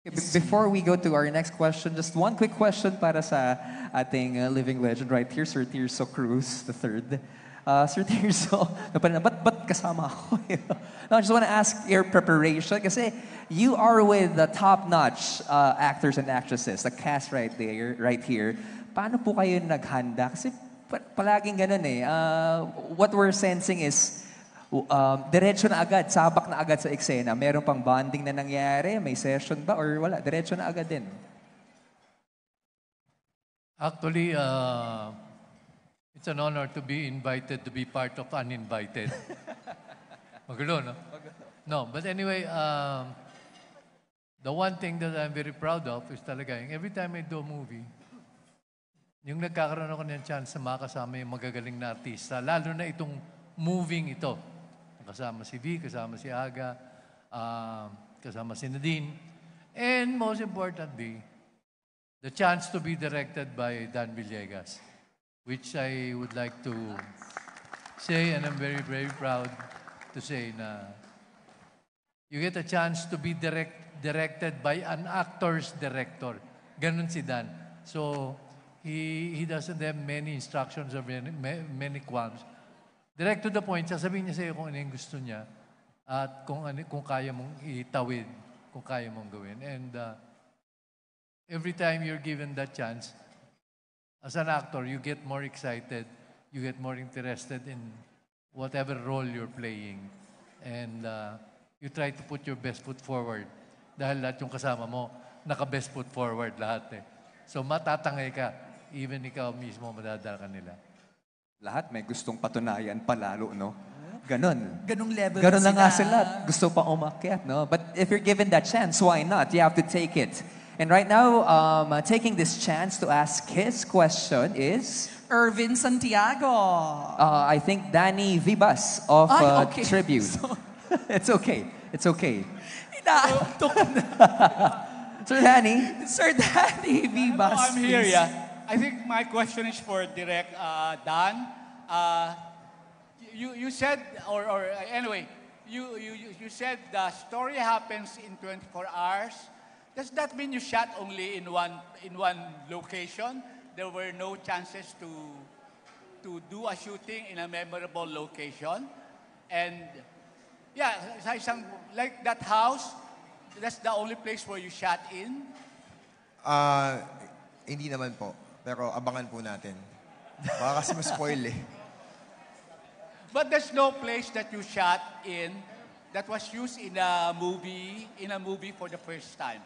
Before we go to our next question, just one quick question para sa ating living legend right here, Sir Tirso Cruz the third. Sir Tirso, ba't kasama ako? No, I just want to ask your preparation kasi you are with the top-notch actors and actresses, the cast right there, right here. Paano po kayo naghanda? Kasi palaging ganun eh. What we're sensing is diretso na agad, sabak na agad sa eksena. Meron pang bonding na nangyari? May session ba? Or wala? Diretso na agad din? Actually, it's an honor to be invited to be part of Uninvited. Magulo, no? No, but anyway, the one thing that I'm very proud of is talaga, every time I do a movie, yung nagkakaroon ako ng chance na makasama yung magagaling na artista, lalo na itong moving ito. Kasama si V, kasama si Aga, kasama si Nadine. And most importantly, the chance to be directed by Dan Villegas, which I would like to say, and I'm very, very proud to say na you get a chance to be directed by an actor's director. Ganun si Dan. So, he doesn't have many instructions or many qualms. Direct to the point, sasabihin niya sa iyo kung ano yung gusto niya at kung kaya mong itawid, kung kaya mong gawin. And every time you're given that chance, as an actor, you get more excited, you get more interested in whatever role you're playing. And you try to put your best foot forward. Dahil lahat yung kasama mo, naka-best foot forward lahat eh. So matatangay ka, even ikaw mismo madadala ka nila. Lahat may gustong patunayan palalo, no? Ganon. Ganong level Ganon na sila. nga sila. Gusto pa umakyat, no? But if you're given that chance, why not? You have to take it. And right now, taking this chance to ask his question is... Irvin Santiago. I think Danny Vibas of okay. Tribute. It's okay. It's okay. Inaantok na. Sir Danny. Sir Danny Vibas. I'm here, yeah. I think my question is for Direct Dan. You said, or anyway, you said the story happens in 24 hours. Does that mean you shot only in one location? There were no chances to do a shooting in a memorable location? And yeah, like that house, that's the only place where you shot in? Hindi naman po. Pero abangan po natin. Baka kasi ma-spoil eh. But there's no place that you shot in that was used in a movie for the first time.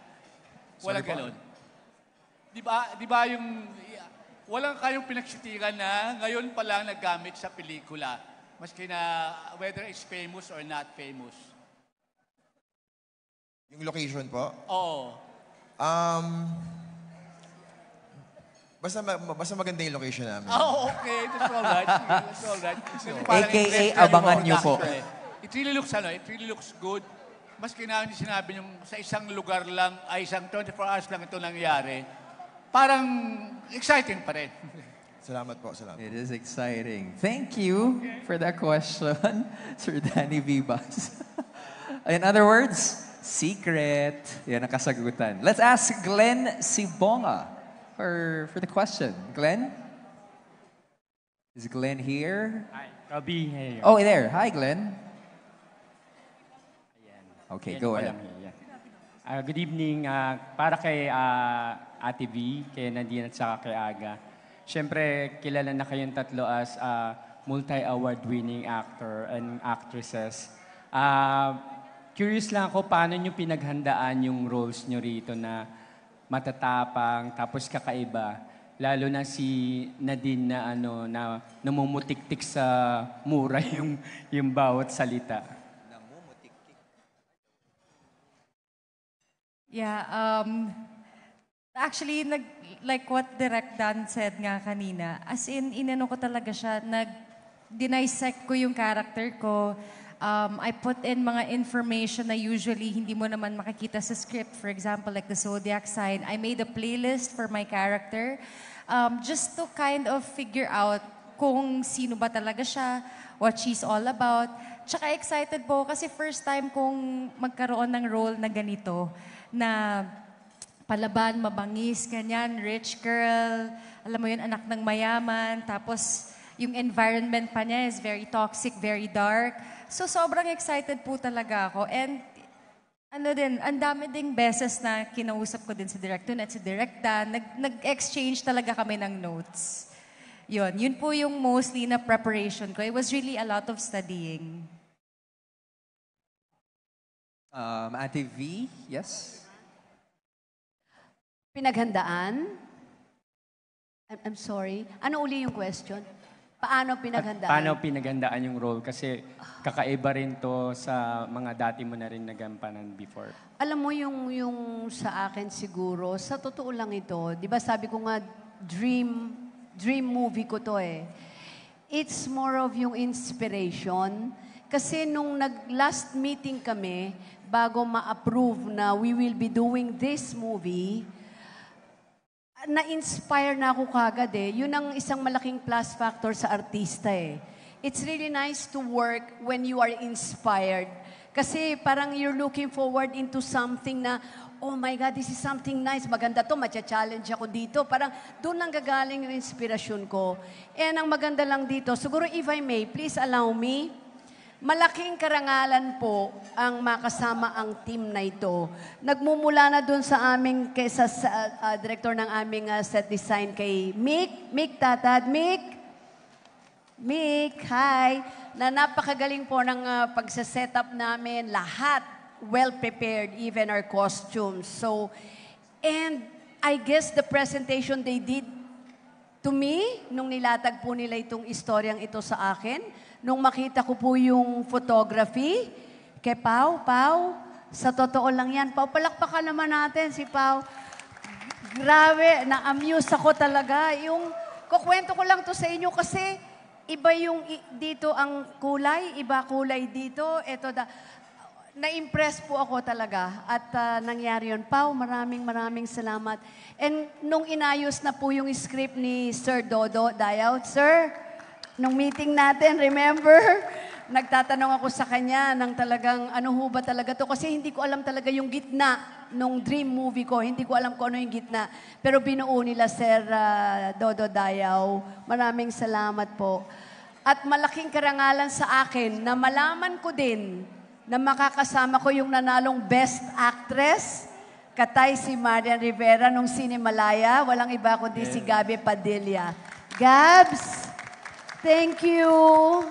Wala ganun. Di ba yung walang kayong pinagshootingan na ngayon pa lang nagamit sa pelikula, maski na whether it's famous or not famous. Yung location po? Oo. Basta maganda yung location namin. Oh, okay. That's all right. That's all right. AKA, abangan niyo po. It really looks good. Maski na hindi sinabi yung sa isang lugar lang, ay isang 24 hours lang ito nangyari, parang exciting pa rin. Salamat po, salamat. It is exciting. Thank you for that question, Sir Danny Vibas. In other words, secret. Yan ang kasagutan. Let's ask Glenn Sibonga for the question. Glenn? Is Glenn here? Hi, Robbie here. Oh, there. Hi, Glenn. Okay, go ahead. Good evening. Para kay Ate V, kay Nadine at saka kay Aga. Siyempre, kilala na kayong tatlo as multi-award winning actor and actresses. Curious lang ako, paano nyo pinaghandaan yung roles nyo rito na matatapang, tapos kakaiba. Lalo na si Nadine na na namumutik-tik sa mura yung bawat salita. Yeah, actually, like what Direct Dan said nga kanina, as in, inano ko talaga siya, dinisect ko yung character ko. I put in mga information na usually hindi mo naman makikita sa script. For example, like the zodiac sign. I made a playlist for my character just to kind of figure out kung sino ba talaga siya, what she's all about. Tsaka excited po kasi first time kong magkaroon ng role na ganito na palaban, mabangis, ganyan, rich girl, alam mo yun, anak ng mayaman, tapos yung environment pa niya is very toxic, very dark. So sobrang excited po talaga ako. And ano din, ang dami ding beses na kinausap ko din si Direk Tun at si Direk Dan. Nag-exchange talaga kami ng notes. Yun po yung mostly na preparation ko. It was really a lot of studying. Ate V, yes? Pinaghandaan? I'm sorry. Ano uli yung question? Paano pinaghandaan? Paano pinaghandaan yung role? Kasi kakaiba rin to sa mga dati mo na rin nagampanan before. Alam mo yung sa akin siguro, sa totoo lang ito, di ba sabi ko nga, dream movie ko to eh. It's more of yung inspiration. Kasi nung last meeting kami, bago ma-approve na we will be doing this movie, na-inspire na ako kagad eh. Yun ang isang malaking plus factor sa artista eh. It's really nice to work when you are inspired. Kasi parang you're looking forward into something na, oh my God, this is something nice. Maganda to, matcha-challenge ako dito. Parang doon lang gagaling yung inspirasyon ko. And ang maganda lang dito, siguro if I may, please allow me, malaking karangalan po ang makasama ang team na ito. Nagmumula na doon sa aming, sa director ng aming set design kay Mick Tatad. Mick, hi. Na napakagaling po ng pagsasetup namin. Lahat well-prepared, even our costumes. So, and I guess the presentation they did to me, nung nilatag po nila itong istoryang ito sa akin, nung makita ko po yung photography, kay Pau, sa totoo lang yan. Pau, palakpakan naman natin si Pau. Grabe, na-amuse ako talaga. Kukwento ko lang to sa inyo kasi iba yung dito ang kulay, iba kulay dito. Na-impress po ako talaga at nangyari yun. Pau, maraming salamat. And nung inayos na po yung script ni Sir Dodo Dayaw, Sir, nung meeting natin, remember? Nagtatanong ako sa kanya ng talagang, ano ho ba talaga to? Kasi hindi ko alam talaga yung gitna nung dream movie ko. Hindi ko alam kung ano yung gitna. Pero binuo nila, Sir Dodo Dayaw. Maraming salamat po. At malaking karangalan sa akin na malaman ko din na makakasama ko yung nanalong Best Actress, katay si Marian Rivera nung Cinemalaya. Walang iba kundi si Gabi Padilla. Gabs, thank you.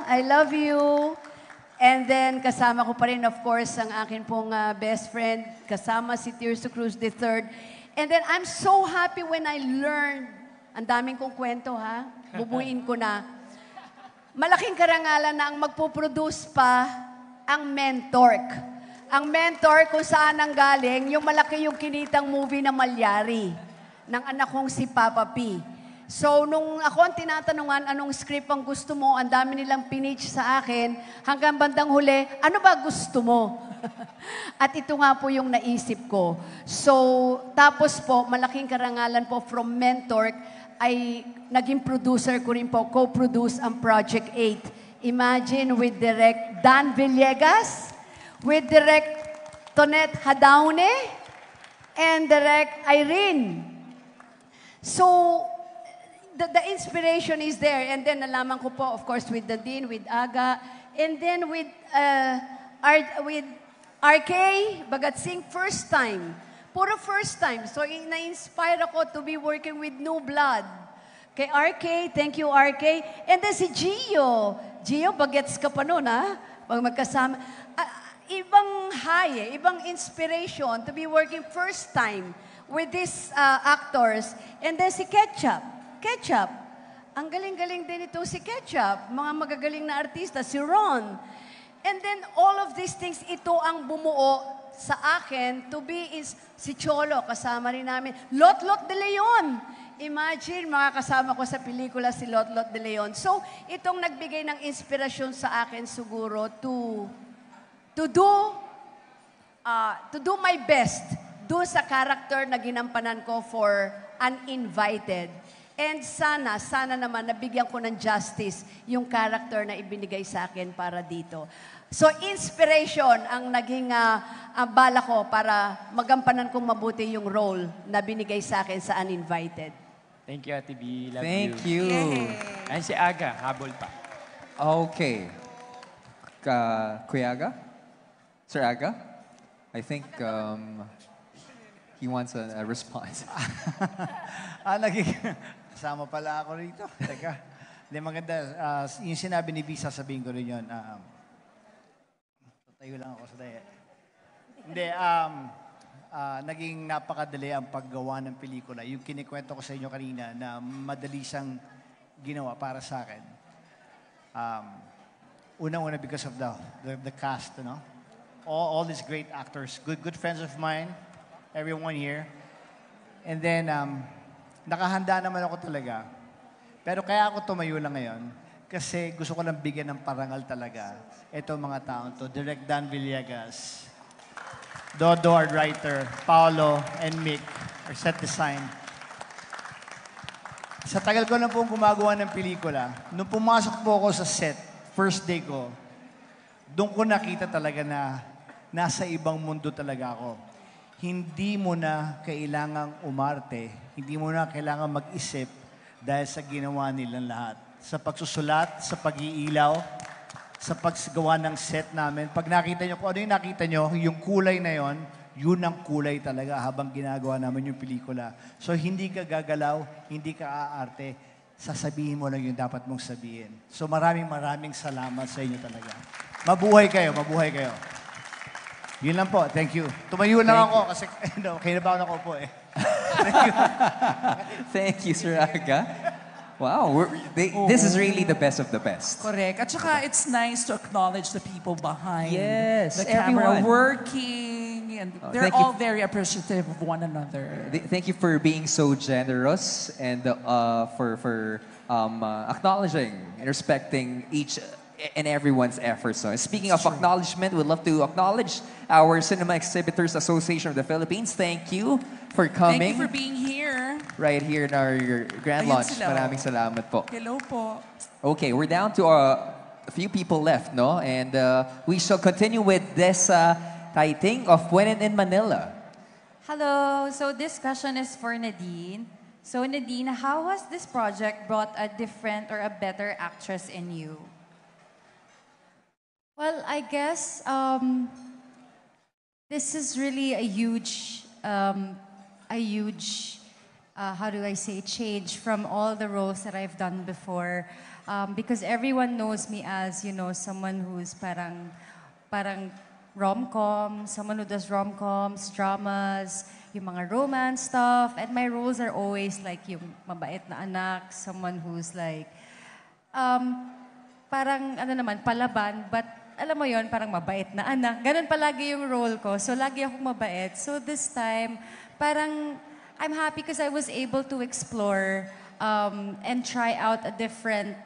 I love you. And then, kasama ko pa rin, of course, ang akin pong best friend. Kasama si Tirso Cruz III. And then, I'm so happy when I learned, ang daming kong kwento, ha? Bubuin ko na. Malaking karangalan na ang magpo-produce pa ang Mentor. Ang Mentor, kung saan ang galing, yung malaki yung kinitang movie na Malyari ng anak kong si Papa P. So, nung ako ang tinatanungan, anong script ang gusto mo, ang dami nilang pinitch sa akin, hanggang bandang huli, ano ba gusto mo? At ito nga po yung naisip ko. So, tapos po, malaking karangalan po from Mentor, ay naging producer ko rin po, co-produce ang Project 8. Imagine with Direk Dan Villegas, with Direk Tonet Hadaune, and Direk Irene. So, the inspiration is there. And then nalaman ko po, of course, with Nadine, with Aga, and then with RK Bagatsing, first time. Puro first time. So, na-inspire ako to be working with New Blood. Kay RK, thank you RK. And then si Gio. Gio, bagets ka pa nun, ha? Pag magkasama. Ibang high, ibang inspiration to be working first time with these actors. And then si Ketchup. Ang galing-galing din ito si Ketchup. Mga magagaling na artista, si Ron. And then all of these things, ito ang bumuo sa akin to be si Cholo, kasama rin namin. Lot de Leon. Imagine, makakasama ko sa pelikula si Lot de Leon. So, itong nagbigay ng inspirasyon sa akin siguro to do my best do sa character na ginampanan ko for Uninvited. And sana naman nabigyan ko ng justice yung character na ibinigay sa akin para dito. So inspiration ang naging bala ko para magampanan kong mabuti yung role na binigay sa akin sa Uninvited. Thank you, Ate B. Love Thank you. you. And si Aga, habol pa. Okay. Kuya Aga? Sir Aga? I think he wants a response. Kasama pala ako rito. Teka. Hindi, maganda. Yung sinabi ni B, sasabihin ko rin yun. Tayo lang ako sa daya. Hindi, naging napakadali ang paggawa ng pelikula. Yung kinikwento ko sa inyo kanina na madali siyang ginawa para sa akin. Unang-una because of the cast, no? All these great actors, good friends of mine, everyone here. And then, nakahanda naman ako talaga. Pero kaya ako tumayo lang ngayon kasi gusto ko lang bigyan ng parangal talaga itong mga taon to. Direk Dan Villegas, Dodo, our writer, Paolo, and Mick, our set design. Sa tagal ko na pong gumagawa ng pelikula, nung pumasok po ako sa set, first day ko, doon ko nakita talaga na nasa ibang mundo talaga ako. Hindi mo na kailangang umarte, hindi mo na kailangang mag-isip dahil sa ginawa nilang lahat. Sa pagsusulat, sa pag-iilaw, sa paggawa ng set namin. Pag nakita nyo, kung ano yung nakita nyo, yung kulay na yon, yun ang kulay talaga habang ginagawa namin yung pelikula. So hindi ka gagalaw, hindi ka aarte, sasabihin mo lang yung dapat mong sabihin. So maraming salamat sa inyo talaga. Mabuhay kayo, mabuhay kayo. Yun lang po. Thank you. Tumayo lang ako kasi kinabahan ako po eh. Thank you. Thank you, Sir Aga. Wow, this is really the best of the best. Correct. At saka it's nice to acknowledge the people behind Yes, the camera everyone. working. And they're thank you. all very appreciative of one another. Thank you for being so generous and for acknowledging and respecting each and everyone's efforts. So, speaking of acknowledgement, we'd love to acknowledge our Cinema Exhibitors Association of the Philippines. Thank you for coming. Thank you for being here. Right here in our grand Ayun launch. sila. Maraming salamat po. Hello po. Okay, we're down to a few people left, no? And we shall continue with this tithing of When in Manila. Hello. So this question is for Nadine. So Nadine, how has this project brought a different or a better actress in you? Well, I guess this is really a huge, how do I say, change from all the roles that I've done before. Because everyone knows me as, someone who's parang rom-com, someone who does rom-coms, dramas, yung mga romance stuff. And my roles are always like yung mabait na anak, someone who's like, parang palaban, but alam mo yon, parang mabait na anak. Ganun palagi yung role ko. So lagi akong mabait. So this time, parang I'm happy because I was able to explore and try out a different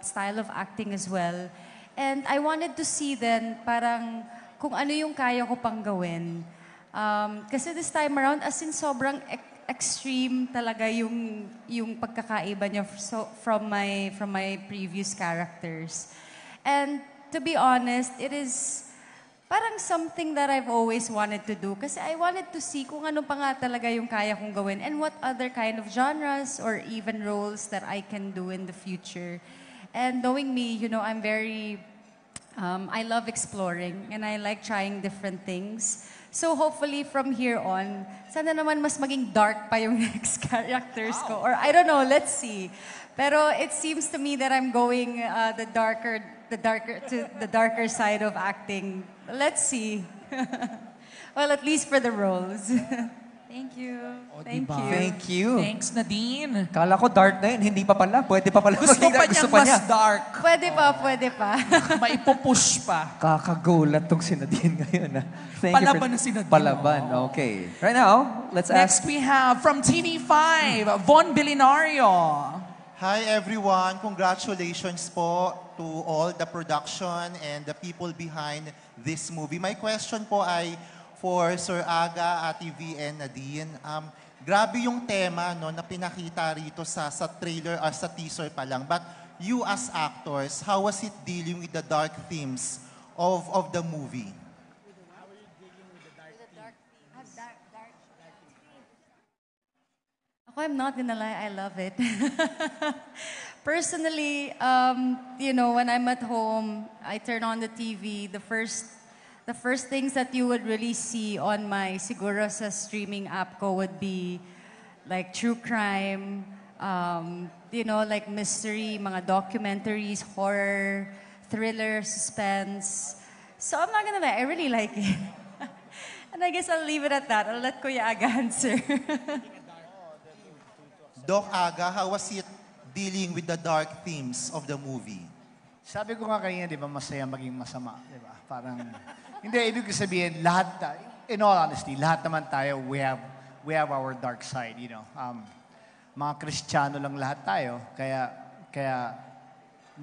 style of acting as well. And I wanted to see then parang kung ano yung kaya ko pang gawin. Kasi this time around, as in sobrang extreme talaga yung pagkakaiba niya from my previous characters. And to be honest, it is parang something that I've always wanted to do. Kasi I wanted to see kung ano pa nga talaga yung kaya kong gawin and what other kind of genres or even roles that I can do in the future. And knowing me, I'm very, I love exploring and I like trying different things. So hopefully from here on, sana naman mas maging dark pa yung next characters ko. Or I don't know, let's see. Pero it seems to me that I'm going the darker side of acting. Let's see. Well, at least for the roles. Thank you. Thank you. Thank you. Thanks, Nadine. Kala ko dark na yun, hindi pa pala. Pwede pa pala. Gusto pa niyang mas dark. Pwede pa. Maipupush pa. Kakagulat tong si Nadine ngayon. Thank Palaban na si Nadine. Palaban, okay. Right now, let's Next ask... we have from TV5, Von Bilinario. Hi everyone, congratulations po to all the production and the people behind this movie. My question po ay, for Sir Aga, Ate V, and Nadine. Grabe yung tema no, na pinakita rito sa trailer or sa teaser pa lang. But you as actors, how was it dealing with the dark themes of the movie? I'm not gonna lie, I love it. Personally, you know, when I'm at home, I turn on the TV. The first things that you would really see on my siguro sa streaming app ko would be like true crime, you know, like mystery, mga documentaries, horror, thriller, suspense. So I'm not gonna lie, I really like it. And I guess I'll leave it at that. I'll let Kuya Aga answer. Doc Aga, how was it dealing with the dark themes of the movie? Sabi ko nga kanina, di ba, masaya maging masama. Di ba? Parang, hindi, ibig ko sabihin, lahat, in all honesty, lahat naman tayo, we have our dark side, you know. Mga Kristiyano lang lahat tayo, kaya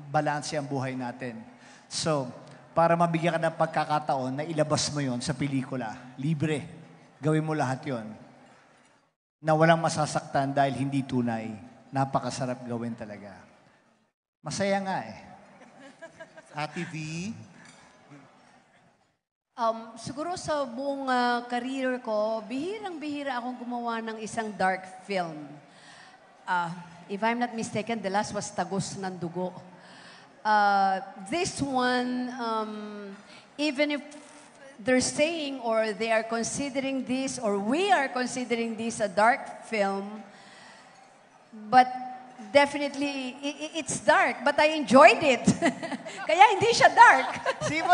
balanse ang buhay natin. So, para mabigyan ka ng pagkakataon na ilabas mo yon sa pelikula, libre, gawin mo lahat yon na walang masasaktan dahil hindi tunay. Napakasarap gawin talaga. Masaya nga eh. Ate V? Siguro sa buong career ko, bihirang-bihira akong gumawa ng isang dark film. If I'm not mistaken, the last was Tagos ng Dugo. This one, even if they're saying or they are considering this or we are considering this a dark film, but definitely it's dark, but I enjoyed it. Kaya hindi siya dark.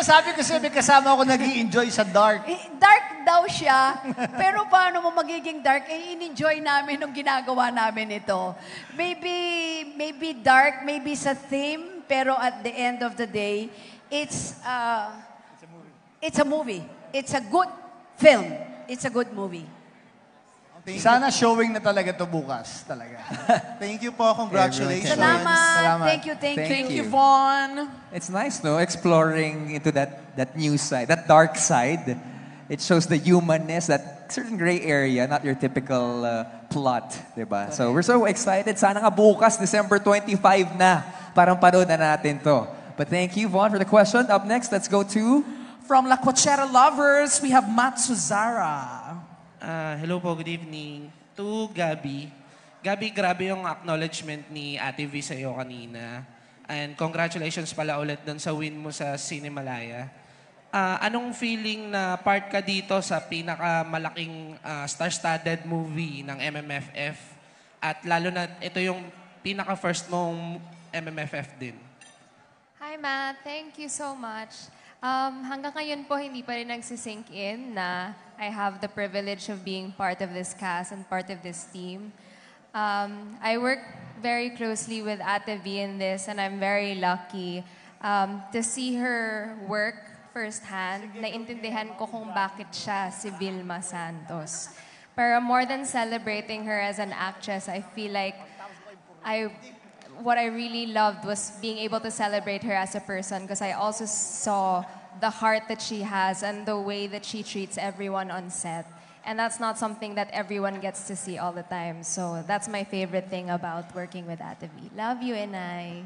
Sabi ko may kasama ako nag-i-enjoy sa dark. Dark daw siya, pero paano mo magiging dark? In-enjoy namin nung ginagawa namin ito. Maybe dark, maybe sa theme, pero at the end of the day, it's a movie. It's a good film. It's a good movie. Sana showing na talaga to bukas. Talaga. Thank you po. Congratulations. Salamat. Thank you, Vaughn. It's nice, no? Exploring into that new side, that dark side. It shows the humanness, that certain gray area, not your typical plot, diba? So we're so excited. Sana nga bukas, December 25 na. Parang panood na natin to. But thank you, Vaughn, for the question. Up next, let's go to... From La Cochera Lovers, we have Matt Suzara. Hello po, good evening. To Gabby. Gabby, grabe yung acknowledgement ni Ate V sa iyo kanina. And congratulations pala ulit dun sa win mo sa Cinemalaya. Anong feeling na part ka dito sa pinakamalaking star-studded movie ng MMFF? At lalo na ito yung pinaka-first mong MMFF din. Hi, Matt. Thank you so much. Hanggang ngayon po, hindi pa rin nagsisink in na I have the privilege of being part of this cast and part of this team. I work very closely with Ate V in this, and I'm very lucky to see her work firsthand. Naintindihan ko kung bakit siya si Vilma Santos. Pero more than celebrating her as an actress, I feel like what I really loved was being able to celebrate her as a person, because I also saw the heart that she has and the way that she treats everyone on set. And that's not something that everyone gets to see all the time. So that's my favorite thing about working with Ate V. Love you, Inay.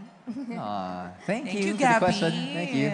Thank you for the Gabby. question. Thank you.